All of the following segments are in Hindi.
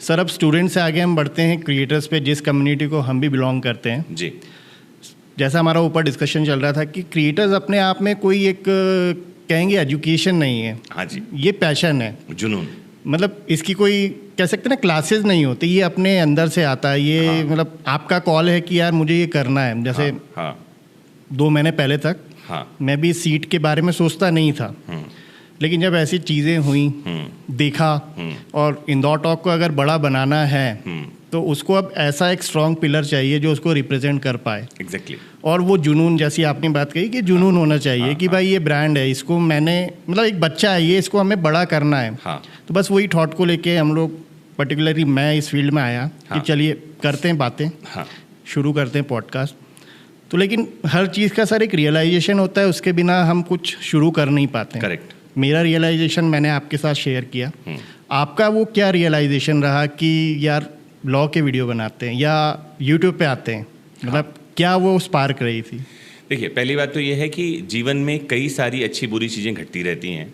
सर, अब स्टूडेंट से आगे हम बढ़ते हैं क्रिएटर्स पे, जिस कम्युनिटी को हम भी बिलोंग करते हैं जी। जैसा हमारा ऊपर डिस्कशन चल रहा था कि क्रिएटर्स अपने आप में कोई एक कहेंगे एजुकेशन नहीं है। हाँ जी। ये पैशन है, जुनून। मतलब इसकी कोई कह सकते हैं ना क्लासेस नहीं होती, ये अपने अंदर से आता है। ये हाँ। मतलब आपका कॉल है कि यार मुझे ये करना है। जैसे हाँ। 2 महीने पहले तक हाँ। मैं भी सीट के बारे में सोचता नहीं था, लेकिन जब ऐसी चीज़ें हुई, देखा, और इंदौर टॉक को अगर बड़ा बनाना है तो उसको अब ऐसा एक स्ट्रॉन्ग पिलर चाहिए जो उसको रिप्रेजेंट कर पाए। एग्जैक्टली। और वो जुनून, जैसी आपने बात कही कि जुनून होना चाहिए कि भाई ये ब्रांड है, इसको मैंने मतलब एक बच्चा है ये, इसको हमें बड़ा करना है। तो बस वही थॉट को लेके हम लोग, पर्टिकुलरली मैं इस फील्ड में आया कि चलिए करते हैं बातें, शुरू करते हैं पॉडकास्ट। तो लेकिन हर चीज़ का सर एक रियलाइजेशन होता है, उसके बिना हम कुछ शुरू कर नहीं पाते। करेक्ट। मेरा रियलाइजेशन मैंने आपके साथ शेयर किया। आपका वो क्या रियलाइजेशन रहा कि यार लॉ के वीडियो बनाते हैं या यूट्यूब पे आते हैं, मतलब क्या वो स्पार्क रही थी? देखिए, पहली बात तो ये है कि जीवन में कई सारी अच्छी बुरी चीज़ें घटती रहती हैं,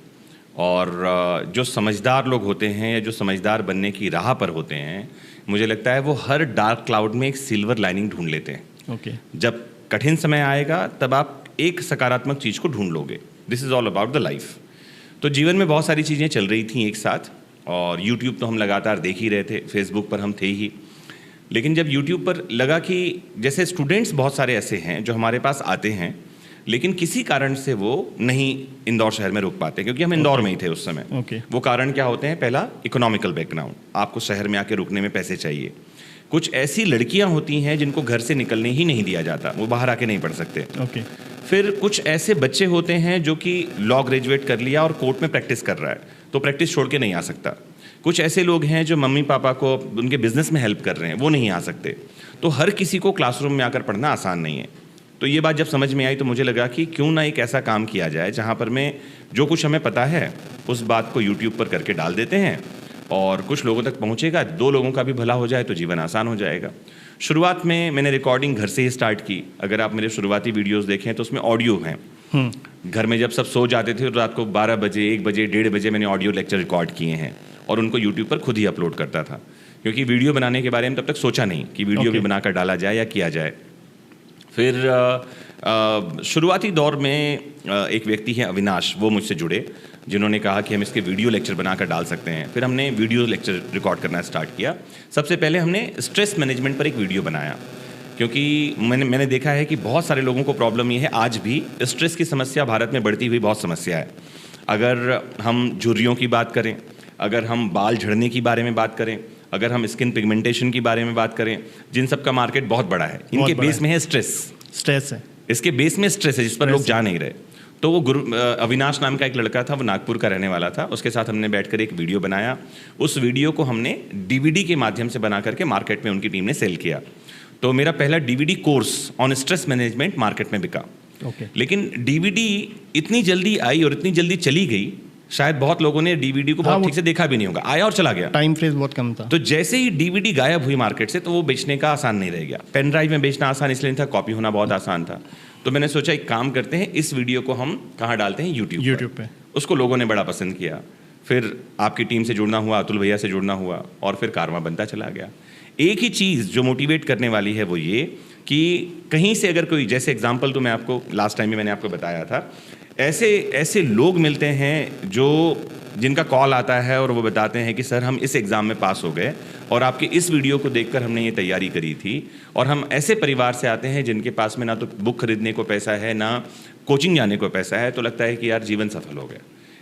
और जो समझदार लोग होते हैं या जो समझदार बनने की राह पर होते हैं, मुझे लगता है वो हर डार्क क्लाउड में एक सिल्वर लाइनिंग ढूंढ लेते हैं। ओके। जब कठिन समय आएगा तब आप एक सकारात्मक चीज़ को ढूंढ लोगे। This is all about the life. तो जीवन में बहुत सारी चीज़ें चल रही थी एक साथ, और यूट्यूब तो हम लगातार देख ही रहे थे, फेसबुक पर हम थे ही। लेकिन जब यूट्यूब पर लगा कि जैसे स्टूडेंट्स बहुत सारे ऐसे हैं जो हमारे पास आते हैं, लेकिन किसी कारण से वो नहीं इंदौर शहर में रुक पाते, क्योंकि हम इंदौर में ही थे उस समय। वो कारण क्या होते हैं? पहला, इकोनॉमिकल बैकग्राउंड, आपको शहर में आके रुकने में पैसे चाहिए। कुछ ऐसी लड़कियां होती हैं जिनको घर से निकलने ही नहीं दिया जाता, वो बाहर आके नहीं पढ़ सकते। फिर कुछ ऐसे बच्चे होते हैं जो कि लॉ ग्रेजुएट कर लिया और कोर्ट में प्रैक्टिस कर रहा है, तो प्रैक्टिस छोड़ के नहीं आ सकता। कुछ ऐसे लोग हैं जो मम्मी पापा को उनके बिजनेस में हेल्प कर रहे हैं, वो नहीं आ सकते। तो हर किसी को क्लासरूम में आकर पढ़ना आसान नहीं है। तो ये बात जब समझ में आई तो मुझे लगा कि क्यों ना एक ऐसा काम किया जाए जहाँ पर मैं जो कुछ हमें पता है उस बात को यूट्यूब पर करके डाल देते हैं, और कुछ लोगों तक पहुँचेगा, 2 लोगों का भी भला हो जाए तो जीवन आसान हो जाएगा। शुरुआत में मैंने रिकॉर्डिंग घर से ही स्टार्ट की। अगर आप मेरे शुरुआती वीडियोस देखें तो उसमें ऑडियो हैं। घर में जब सब सो जाते थे तो रात को 12 बजे, 1 बजे, 1:30 बजे मैंने ऑडियो लेक्चर रिकॉर्ड किए हैं, और उनको यूट्यूब पर खुद ही अपलोड करता था, क्योंकि वीडियो बनाने के बारे में तब तक सोचा नहीं कि वीडियो भी बनाकर डाला जाए या किया जाए। फिर शुरुआती दौर में एक व्यक्ति हैं अविनाश, वो मुझसे जुड़े, जिन्होंने कहा कि हम इसके वीडियो लेक्चर बनाकर डाल सकते हैं। फिर हमने वीडियो लेक्चर रिकॉर्ड करना स्टार्ट किया। सबसे पहले हमने स्ट्रेस मैनेजमेंट पर एक वीडियो बनाया, क्योंकि मैंने देखा है कि बहुत सारे लोगों को प्रॉब्लम ये है, आज भी स्ट्रेस की समस्या भारत में बढ़ती हुई बहुत समस्या है। अगर हम झुर्रियों की बात करें, अगर हम बाल झड़ने की बारे में बात करें, अगर हम स्किन पिगमेंटेशन की बारे में बात करें, जिन सब का मार्केट बहुत बड़ा है, इनके बेस में है स्ट्रेस है, इसके बेस में स्ट्रेस है जिस पर लोग जा नहीं रहे। तो वो अविनाश नाम का एक लड़का था, वो नागपुर का रहने वाला था। उसके साथ हमने बैठकर एक वीडियो बनाया। उस वीडियो को हमने डीवीडी के माध्यम से बना करके मार्केट में उनकी टीम ने सेल किया। तो मेरा पहला DVD course on stress management market में बिका। लेकिन डीवीडी इतनी जल्दी आई और इतनी जल्दी चली गई, शायद बहुत लोगों ने डीवीडी को बहुत ठीक से देखा भी नहीं होगा, आया और चला गया, टाइम फ्रेम बहुत कम था। तो जैसे ही डीवीडी गायब हुई मार्केट से, तो वो बेचने का आसान नहीं रह गया। पेन ड्राइव में बेचना आसान इसलिए नहीं था, कॉपी होना बहुत आसान था। तो मैंने सोचा एक काम करते हैं, इस वीडियो को हम कहाँ डालते हैं? यूट्यूब पे। उसको लोगों ने बड़ा पसंद किया। फिर आपकी टीम से जुड़ना हुआ, अतुल भैया से जुड़ना हुआ, और फिर कारवां बनता चला गया। एक ही चीज़ जो मोटिवेट करने वाली है वो ये कि कहीं से अगर कोई, जैसे एग्जाम्पल तो मैं आपको लास्ट टाइम में मैंने आपको बताया था, ऐसे लोग मिलते हैं जिनका कॉल आता है और वो बताते हैं कि सर हम इस एग्ज़ाम में पास हो गए, और आपके इस वीडियो को देखकर हमने ये तैयारी करी थी। और हम ऐसे परिवार से आते हैं जिनके पास में ना तो बुक खरीदने को पैसा है, ना कोचिंग जाने को पैसा है, तो लगता है कि यार जीवन सफल हो गया।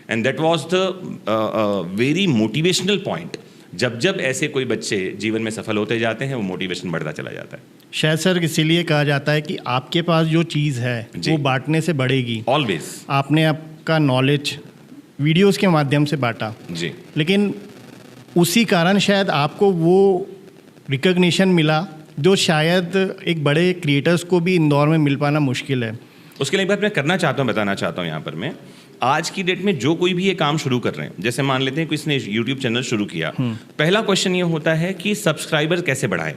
And that was the very motivational point. जब ऐसे कोई बच्चे जीवन में सफल होते जाते हैं, वो मोटिवेशन बढ़ता चला जाता है। शायद सर इसीलिए कहा जाता है कि आपके पास जो चीज़ है वो बांटने से बढ़ेगी। ऑलवेज। आपने आपका नॉलेज वीडियोस के माध्यम से बांटा जी, लेकिन उसी कारण शायद आपको वो रिकग्निशन मिला जो शायद एक बड़े क्रिएटर्स को भी इंदौर में मिल पाना मुश्किल है। उसके लिए बात मैं करना चाहता हूँ, बताना चाहता हूँ यहाँ पर मैं, आज की डेट में जो कोई भी ये काम शुरू कर रहे हैं, जैसे मान लेते हैं किसी ने यूट्यूब चैनल शुरू किया, पहला क्वेश्चन ये होता है कि सब्सक्राइबर कैसे बढ़ाए।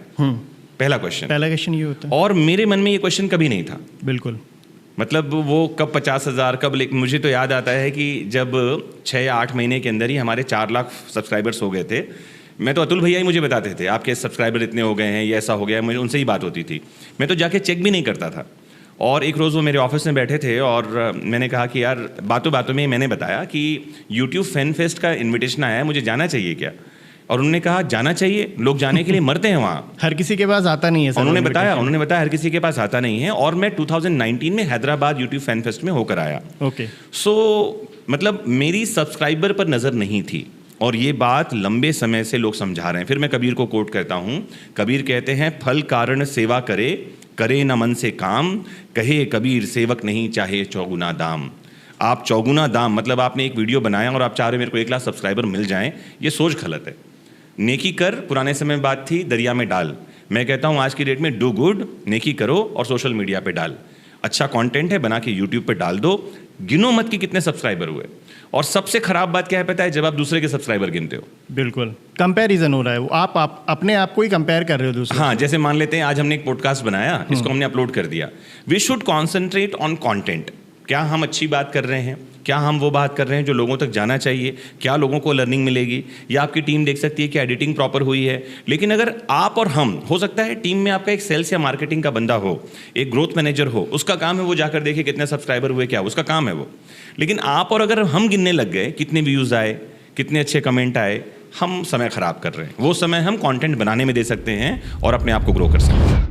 पहला क्वेश्चन ये होता है, और मेरे मन में ये क्वेश्चन कभी नहीं था। बिल्कुल, मतलब वो कब 50,000 कब, मुझे तो याद आता है कि जब 6 या 8 महीने के अंदर ही हमारे 4 लाख सब्सक्राइबर्स हो गए थे, मैं तो अतुल भैया ही मुझे बताते थे आपके सब्सक्राइबर इतने हो गए हैं, ये ऐसा हो गया है, मुझे उनसे ही बात होती थी। मैं तो जाके चेक भी नहीं करता था। और एक रोज़ वो मेरे ऑफिस में बैठे थे और मैंने कहा कि यार बातों बातों में मैंने बताया कि यूट्यूब फैन फेस्ट का इन्विटेशन आया है, मुझे जाना चाहिए क्या? और उन्होंने कहा जाना चाहिए, लोग जाने के लिए मरते हैं वहाँ। हर किसी के पास आता नहीं है सर। उन्होंने बताया हर किसी के पास आता नहीं है। और मैं 2019 में हैदराबाद यूट्यूब फैन फेस्ट में होकर आया। ओके। सो मतलब मेरी सब्सक्राइबर पर नज़र नहीं थी और ये बात लंबे समय से लोग समझा रहे हैं। फिर मैं कबीर को कोट करता हूँ। कबीर कहते हैं फल कारण सेवा करे, करे न मन से काम, कहे कबीर सेवक नहीं चाहे चौगुना दाम। आप चौगुना दाम मतलब आपने एक वीडियो बनाया और आप चाह रहे हो मेरे को 1 लाख सब्सक्राइबर मिल जाएं, ये सोच गलत है। नेकी कर, पुराने समय में बात थी, दरिया में डाल। मैं कहता हूँ आज की डेट में डू गुड, नेकी करो और सोशल मीडिया पे डाल। अच्छा कंटेंट है बना के यूट्यूब पे डाल दो, गिनो मत कि कितने सब्सक्राइबर हुए। और सबसे खराब बात क्या है पता है? जब आप दूसरे के सब्सक्राइबर गिनते हो। बिल्कुल कंपैरिजन हो रहा है, आप अपने आप को ही कंपेयर कर रहे हो दूसरे। हाँ, जैसे मान लेते हैं आज हमने एक पॉडकास्ट बनाया, इसको हमने अपलोड कर दिया। We should concentrate on content. क्या हम अच्छी बात कर रहे हैं? क्या हम वो बात कर रहे हैं जो लोगों तक जाना चाहिए? क्या लोगों को लर्निंग मिलेगी? या आपकी टीम देख सकती है कि एडिटिंग प्रॉपर हुई है? लेकिन अगर आप और हम, हो सकता है टीम में आपका एक सेल्स या मार्केटिंग का बंदा हो, एक ग्रोथ मैनेजर हो, उसका काम है वो जाकर देखे कितने सब्सक्राइबर हुए, क्या उसका काम है वो। लेकिन आप और अगर हम गिनने लग गए कितने व्यूज़ आए, कितने अच्छे कमेंट आए, हम समय खराब कर रहे हैं। वो समय हम कंटेंट बनाने में दे सकते हैं और अपने आप को ग्रो कर सकते हैं।